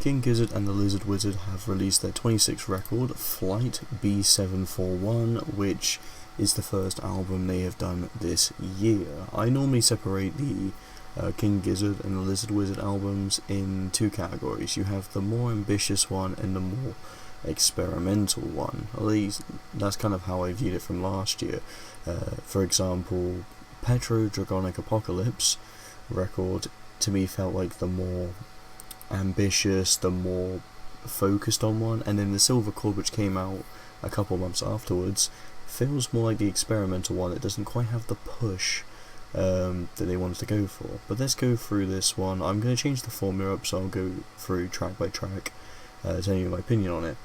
King Gizzard and the Lizard Wizard have released their 26th record, Flight B741, which is the first album they have done this year. I normally separate the King Gizzard and the Lizard Wizard albums in two categories. You have the more ambitious one and the more experimental one. At least that's kind of how I viewed it from last year. For example, Petro Dragonic Apocalypse record to me felt like the more ambitious, the more focused on one, and then the Silver Cord, which came out a couple months afterwards, feels more like the experimental one. It doesn't quite have the push that they wanted to go for. But let's go through this one. I'm going to change the formula up, so I'll go through track by track, telling you my opinion on it.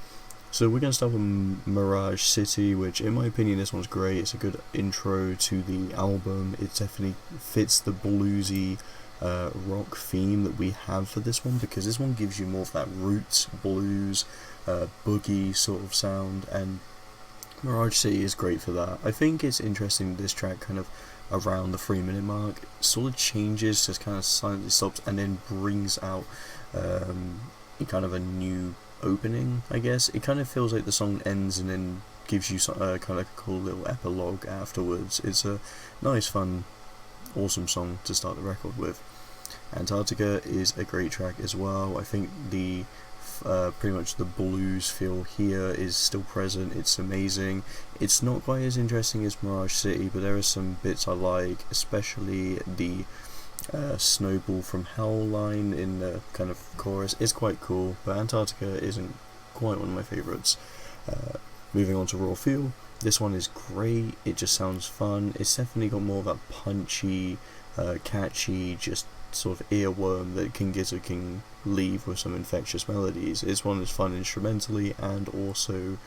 So we're going to start with Mirage City, which in my opinion this one's great. It's a good intro to the album. It definitely fits the bluesy rock theme that we have for this one, because this one gives you more of that roots blues boogie sort of sound, and Mirage City is great for that. I think it's interesting this track kind of around the 3-minute mark sort of changes, just kind of silently stops and then brings out kind of a new opening, I guess. It kind of feels like the song ends and then gives you kind of like a cool little epilogue afterwards. It's a nice, fun, awesome song to start the record with. Antarctica is a great track as well. I think the pretty much the blues feel here is still present. It's amazing. It's not quite as interesting as Mirage City, but there are some bits I like, especially the Snowball from Hell line in the kind of chorus is quite cool, but Antarctica isn't quite one of my favourites. Moving on to Raw Feel, this one is great. It just sounds fun. It's definitely got more of that punchy, catchy, just sort of earworm that King Gizzard can leave with some infectious melodies. It's one that's fun instrumentally and also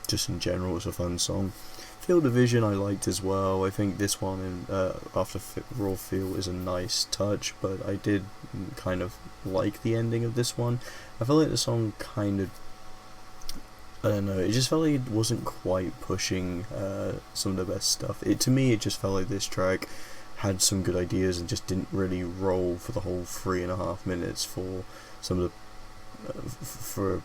just in general it's a fun song. Field of Vision I liked as well. I think this one after Raw Feel is a nice touch, but I did kind of like the ending of this one. I felt like the song kind of, I don't know, it just felt like it wasn't quite pushing some of the best stuff. To me it just felt like this track had some good ideas and just didn't really roll for the whole 3.5 minutes for some of the for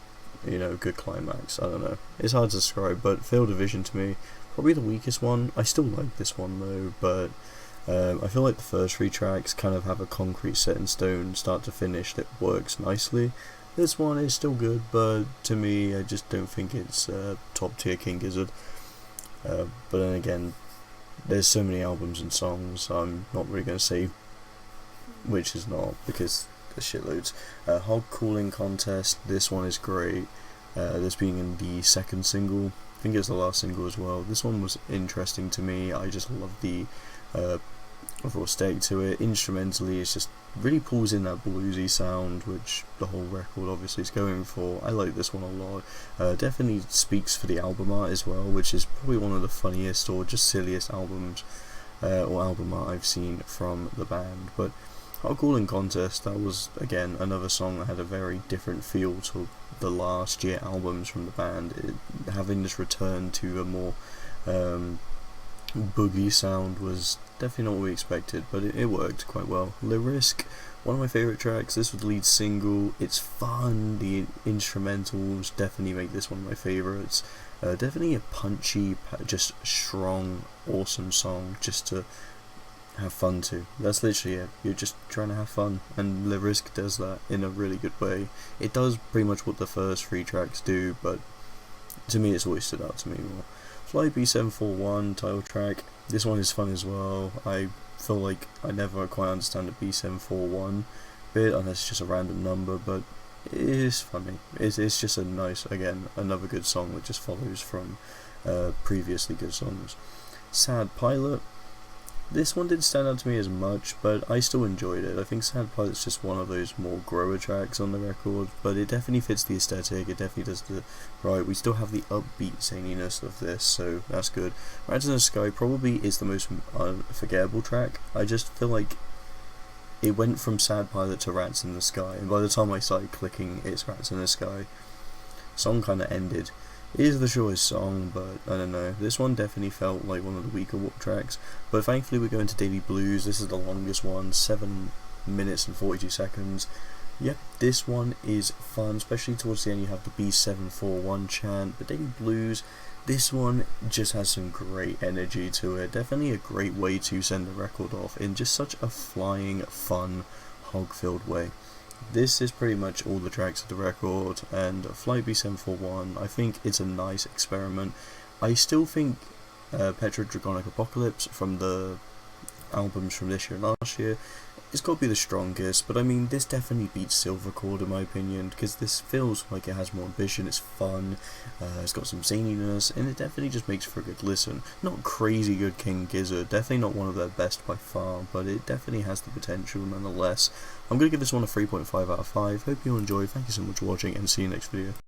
good climax. I don't know, it's hard to describe, but Field of Vision to me probably the weakest one. I still like this one though, but I feel like the first 3 tracks kind of have a concrete set in stone start to finish that works nicely. This one is still good, but to me I just don't think it's top tier King Gizzard. But then again, there's so many albums and songs, I'm not really going to say which is not, because there's shitloads. Hog Cooling Contest, this one is great. This being in the second single, I think it's the last single as well. This one was interesting to me. I just love the overall stake to it. Instrumentally, it's just really pulls in that bluesy sound, which the whole record obviously is going for. I like this one a lot. Definitely speaks for the album art as well, which is probably one of the funniest or just silliest albums or album art I've seen from the band. But Hot Cooling Contest, that was again another song that had a very different feel to the last year albums from the band. Having this return to a more boogie sound was definitely not what we expected, but it worked quite well. Risque, one of my favourite tracks. This was the lead single. It's fun. The instrumentals definitely make this one of my favourites. Definitely a punchy, just strong, awesome song just to have fun to. That's literally it. You're just trying to have fun, and Risque does that in a really good way. It does pretty much what the first 3 tracks do, but to me it's always stood out to me more. Flight B741 title track, this one is fun as well. I feel like I never quite understand the B741 bit unless it's just a random number, but it is funny. It's just a nice, again, another good song that just follows from previously good songs. Sad Pilot, this one didn't stand out to me as much, but I still enjoyed it. I think Sad Pilot's just one of those more grower tracks on the record, but it definitely fits the aesthetic. It definitely does the right. We still have the upbeat zaniness of this, so that's good. Rats in the Sky probably is the most unforgettable track. I just feel like it went from Sad Pilot to Rats in the Sky, and by the time I started clicking it's Rats in the Sky, song kind of ended. It is the shortest song, but I don't know, this one definitely felt like one of the weaker tracks, but thankfully we're going to Daily Blues. This is the longest one, 7 minutes and 42 seconds. Yep, this one is fun, especially towards the end you have the b741 chant, but Daily Blues, this one just has some great energy to it. Definitely a great way to send the record off in just such a flying, fun, hog-filled way. This is pretty much all the tracks of the record, and Flight B741, I think it's a nice experiment. I still think Petrodragonic Apocalypse from the albums from this year and last year, it's got to be the strongest, but I mean, this definitely beats Silver Cord in my opinion, because this feels like it has more ambition, it's fun, it's got some zaniness, and it definitely just makes for a good listen. Not crazy good King Gizzard, definitely not one of their best by far, but it definitely has the potential nonetheless. I'm going to give this one a 3.5 out of 5, hope you enjoyed, thank you so much for watching, and see you next video.